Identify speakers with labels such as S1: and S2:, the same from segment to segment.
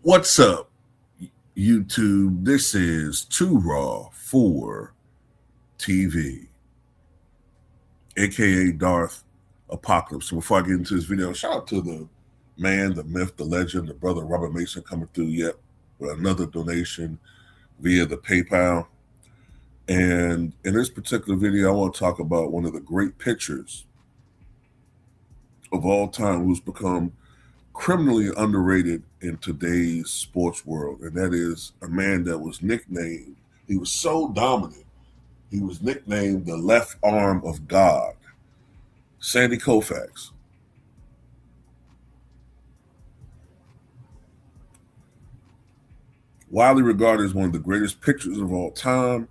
S1: What's up, YouTube? This is Too Raw for TV, aka Darth Apocalypse. So before I get into this video, shout out to the man, the myth, the legend, the brother Robert Mason coming through yet with another donation via the PayPal. And in this particular video, I want to talk about one of the great pitchers of all time who's become criminally underrated in today's sports world, and that is a man that was nicknamed, he was so dominant, he was nicknamed the left arm of God, Sandy Koufax. Widely regarded as one of the greatest pitchers of all time,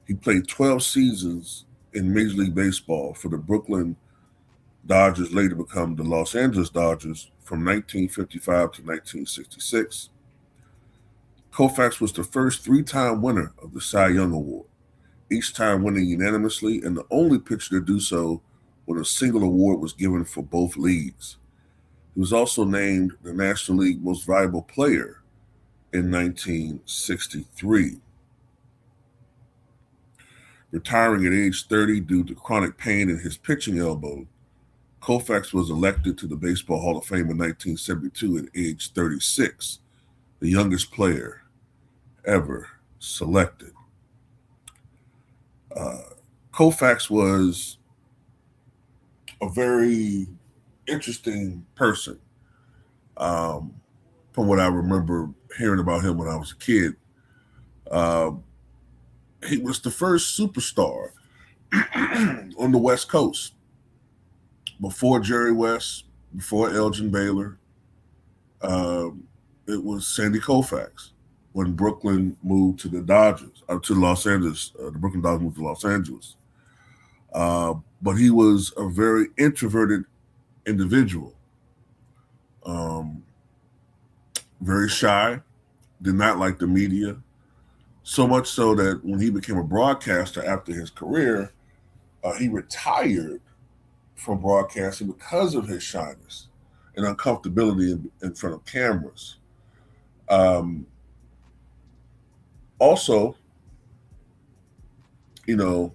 S1: he played 12 seasons in Major League Baseball for the Brooklyn Dodgers, later become the Los Angeles Dodgers, from 1955 to 1966. Koufax was the first three-time winner of the Cy Young Award, each time winning unanimously, and the only pitcher to do so when a single award was given for both leagues. He was also named the National League Most Valuable Player in 1963. Retiring at age 30 due to chronic pain in his pitching elbow, Koufax was elected to the Baseball Hall of Fame in 1972 at age 36, the youngest player ever selected. Koufax was a very interesting person. From what I remember hearing about him when I was a kid, he was the first superstar on the West Coast. Before Jerry West, before Elgin Baylor, it was Sandy Koufax when Brooklyn moved to the Dodgers, to Los Angeles. The Brooklyn Dodgers moved to Los Angeles. But he was a very introverted individual, very shy, did not like the media, so much so that when he became a broadcaster after his career, he retired from broadcasting because of his shyness and uncomfortability in front of cameras. Also, and I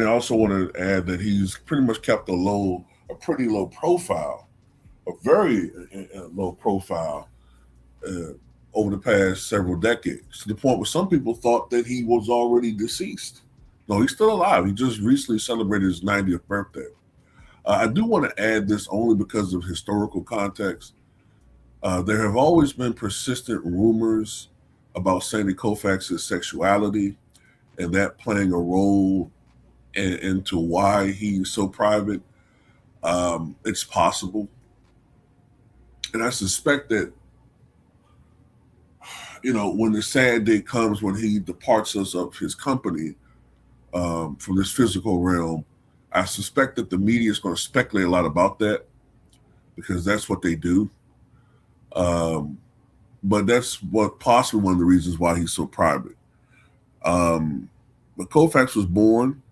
S1: also want to add that he's pretty much kept a pretty low profile, a very low profile over the past several decades, to the point where some people thought that he was already deceased. No, he's still alive. He just recently celebrated his 90th birthday. I do want to add this only because of historical context. There have always been persistent rumors about Sandy Koufax's sexuality and that playing a role into why he's so private. It's possible. And I suspect that, when the sad day comes when he departs us of his company, from this physical realm, I suspect that the media is going to speculate a lot about that because that's what they do. But that's possibly one of the reasons why he's so private. But Koufax was born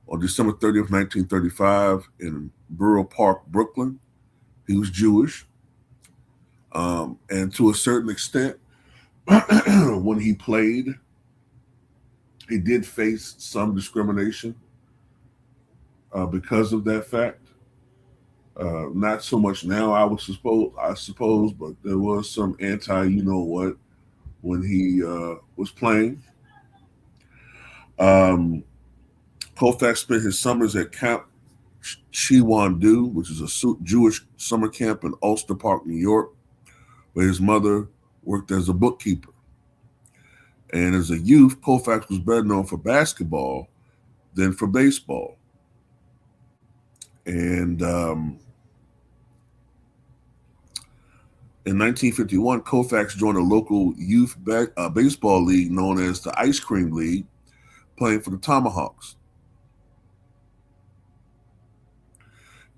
S1: on December 30th, 1935 in Borough Park, Brooklyn. He was Jewish. And to a certain extent, when he played, he did face some discrimination because of that fact. Not so much now, I suppose, but there was some anti-you-know-what when he was playing. Koufax spent his summers at Camp Chiwandu, which is a Jewish summer camp in Ulster Park, New York, where his mother worked as a bookkeeper. And as a youth, Koufax was better known for basketball than for baseball. And In 1951, Koufax joined a local youth baseball league known as the Ice Cream League, playing for the Tomahawks.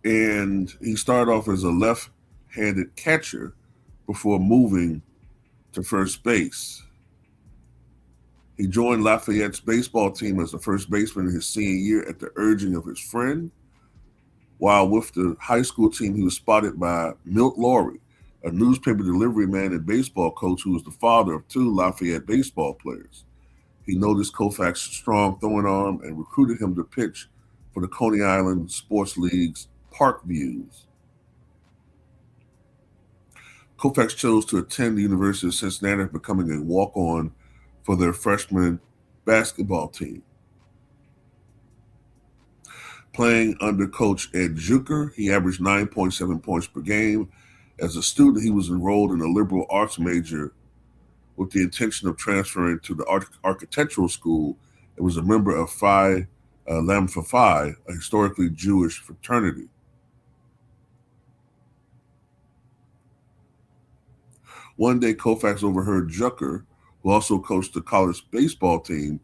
S1: And he started off as a left-handed catcher before moving to first base. He joined Lafayette's baseball team as the first baseman in his senior year at the urging of his friend. While with the high school team, he was spotted by Milt Laurie, a newspaper delivery man and baseball coach who was the father of two Lafayette baseball players. He noticed Koufax's strong throwing arm and recruited him to pitch for the Coney Island Sports League's Park Views. Koufax chose to attend the University of Cincinnati, becoming a walk-on for their freshman basketball team. Playing under Coach Ed Juker, he averaged 9.7 points per game. As a student, he was enrolled in a liberal arts major with the intention of transferring to the architectural school and was a member of Phi Lambda Phi, a historically Jewish fraternity. One day, Koufax overheard Juker, who also coached the college baseball team,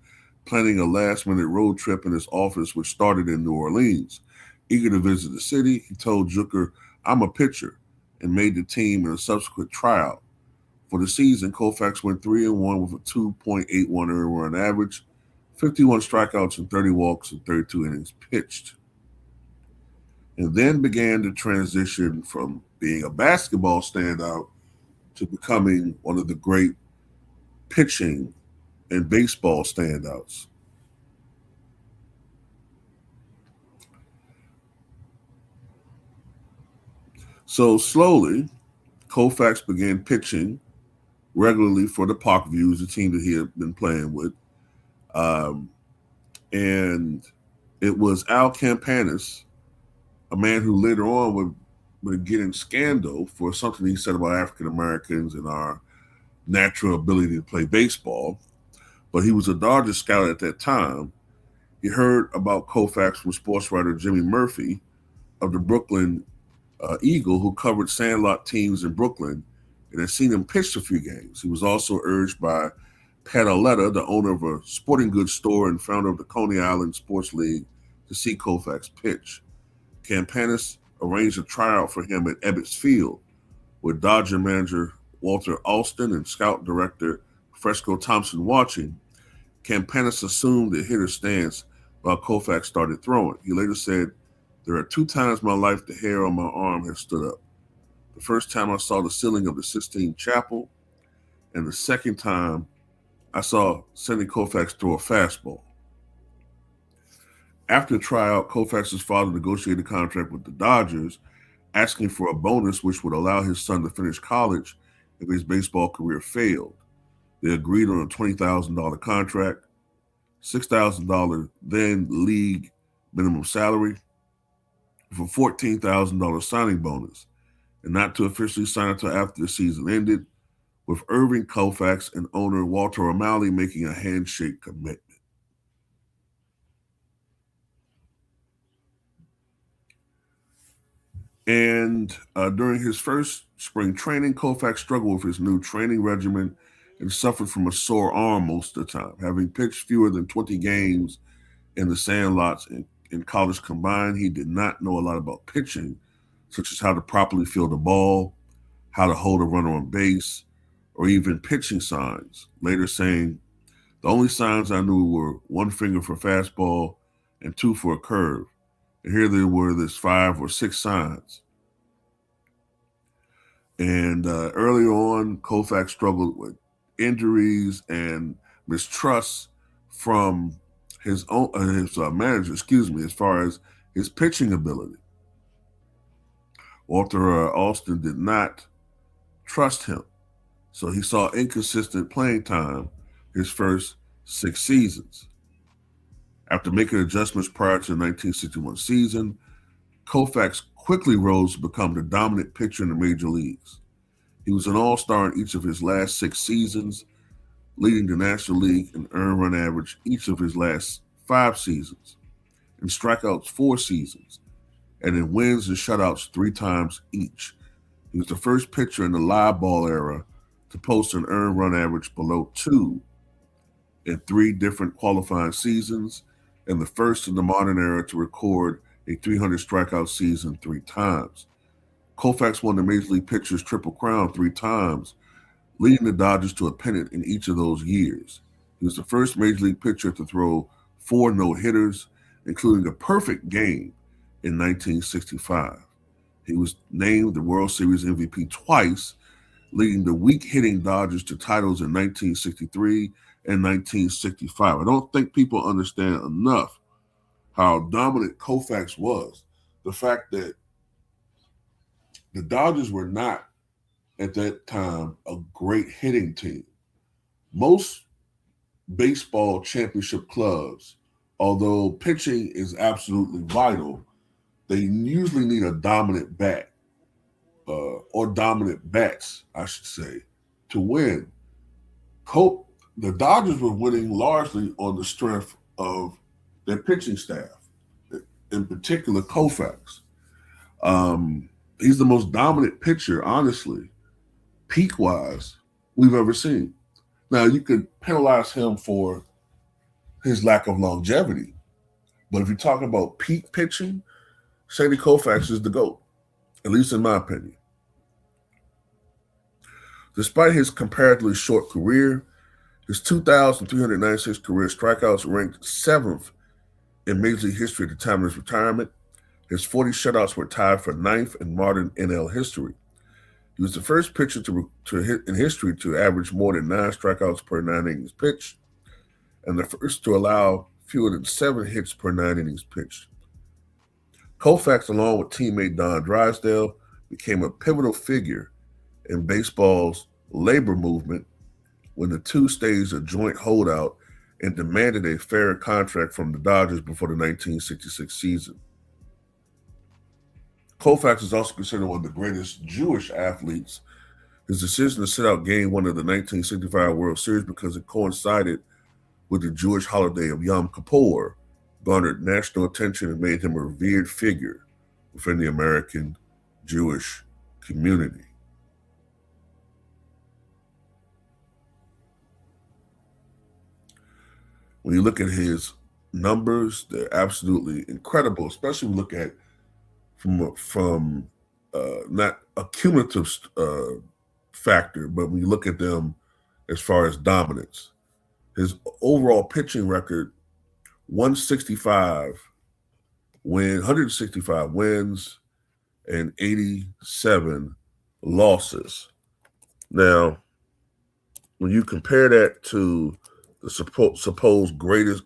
S1: planning a last-minute road trip in his office, which started in New Orleans. Eager to visit the city, he told Juker, "I'm a pitcher," and made the team in a subsequent tryout. For the season, Koufax went 3-1 with a 2.81 earned run average, 51 strikeouts and 30 walks in 32 innings pitched. And then began the transition from being a basketball standout to becoming one of the great pitching and baseball standouts. So slowly, Koufax began pitching regularly for the Park Views, the team that he had been playing with. And it was Al Campanis, a man who later on would get in scandal for something he said about African Americans and our natural ability to play baseball. But he was a Dodgers scout at that time. He heard about Koufax from sports writer Jimmy Murphy of the Brooklyn Eagle, who covered sandlot teams in Brooklyn, and had seen him pitch a few games. He was also urged by Pat Aletta, the owner of a sporting goods store and founder of the Coney Island Sports League, to see Koufax pitch. Campanis arranged a tryout for him at Ebbets Field, with Dodger manager Walter Alston and scout director Fresco Thompson watching. Campanis assumed the hitter's stance while Koufax started throwing. He later said, "There are 2 times in my life the hair on my arm has stood up. The first time I saw the ceiling of the Sistine Chapel, and the second time I saw Sandy Koufax throw a fastball." After the tryout, Koufax's father negotiated a contract with the Dodgers, asking for a bonus which would allow his son to finish college if his baseball career failed. They agreed on a $20,000 contract, $6,000 then league minimum salary, with a $14,000 signing bonus, and not to officially sign until after the season ended, with Irving Koufax and owner Walter O'Malley making a handshake commitment. And during his first spring training, Koufax struggled with his new training regimen and suffered from a sore arm most of the time. Having pitched fewer than 20 games in the sandlots in college combined, he did not know a lot about pitching, such as how to properly field a ball, how to hold a runner on base, or even pitching signs. Later saying, "The only signs I knew were 1 finger for fastball and 2 for a curve. And here they were, there's 5 or 6 signs." And early on, Koufax struggled with injuries and mistrust from his manager, as far as his pitching ability. Walter Alston did not trust him, so he saw inconsistent playing time his first 6 seasons. After making adjustments prior to the 1961 season, Koufax quickly rose to become the dominant pitcher in the major leagues. He was an all-star in each of his last 6 seasons, leading the National League in earned run average each of his last 5 seasons, in strikeouts 4 seasons, and in wins and shutouts 3 times each. He was the first pitcher in the live ball era to post an earned run average below 2 in 3 different qualifying seasons, and the first in the modern era to record a 300 strikeout season 3 times. Koufax won the Major League Pitchers Triple Crown 3 times, leading the Dodgers to a pennant in each of those years. He was the first Major League pitcher to throw 4 no-hitters, including a perfect game in 1965. He was named the World Series MVP twice, leading the weak-hitting Dodgers to titles in 1963 and 1965. I don't think people understand enough how dominant Koufax was. The fact that the Dodgers were not, at that time, a great hitting team. Most baseball championship clubs, although pitching is absolutely vital, they usually need a dominant bat, or dominant bats, I should say, to win. The Dodgers were winning largely on the strength of their pitching staff, in particular Koufax. He's the most dominant pitcher, honestly, peak-wise, we've ever seen. Now, you could penalize him for his lack of longevity, but if you're talking about peak pitching, Sandy Koufax is the GOAT, at least in my opinion. Despite his comparatively short career, his 2,396 career strikeouts ranked 7th in Major League history at the time of his retirement. His 40 shutouts were tied for 9th in modern NL history. He was the first pitcher to hit in history to average more than 9 strikeouts per 9 innings pitched, and the first to allow fewer than 7 hits per 9 innings pitched. Koufax, along with teammate Don Drysdale, became a pivotal figure in baseball's labor movement when the two staged a joint holdout and demanded a fair contract from the Dodgers before the 1966 season. Koufax is also considered one of the greatest Jewish athletes. His decision to sit out Game 1 of the 1965 World Series because it coincided with the Jewish holiday of Yom Kippur garnered national attention and made him a revered figure within the American Jewish community. When you look at his numbers, they're absolutely incredible, especially when you look at from not a cumulative factor, but when you look at them as far as dominance. His overall pitching record, 165 wins and 87 losses. Now, when you compare that to the supposed greatest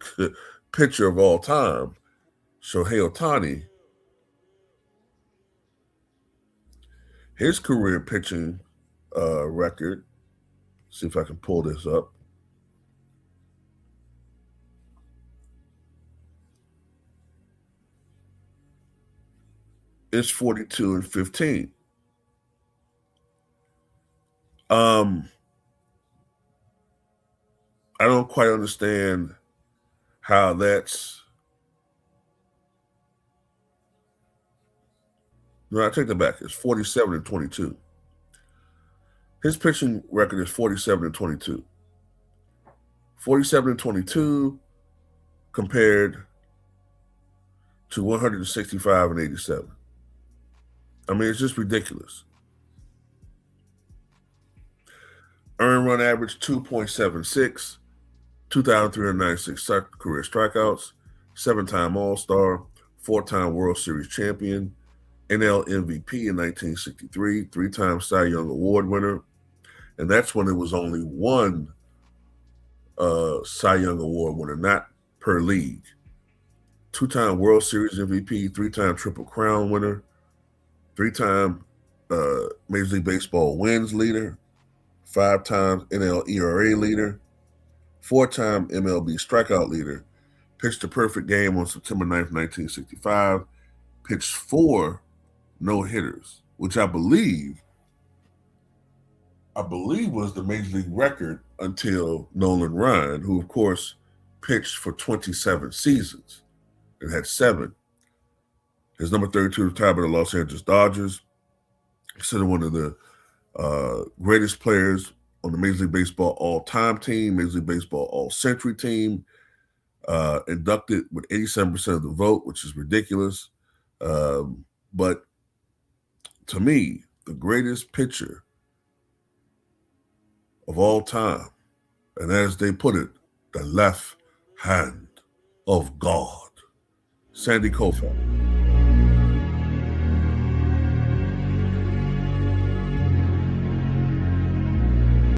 S1: pitcher of all time, Shohei Ohtani, his career pitching record, see if I can pull this up, is 42-15. I don't quite understand how that's. No, I take that back. It's 47-22. His pitching record is 47-22. 47-22 compared to 165-87. I mean, it's just ridiculous. Earned run average 2.76, 2,396 career strikeouts, 7-time All-Star, 4-time World Series champion, NL MVP in 1963, 3-time Cy Young Award winner, and that's when it was only one Cy Young Award winner, not per league. 2-time World Series MVP, 3-time Triple Crown winner, 3-time Major League Baseball wins leader, 5-time NL ERA leader, 4-time MLB strikeout leader, pitched a perfect game on September 9th, 1965, pitched 4 no-hitters, which I believe was the Major League record until Nolan Ryan, who, of course, pitched for 27 seasons and had 7. His number 32 retired by the Los Angeles Dodgers. considered one of the greatest players on the Major League Baseball all-time team, Major League Baseball all-century team, inducted with 87% of the vote, which is ridiculous. But to me, the greatest pitcher of all time, and as they put it, the left hand of God, Sandy Koufax.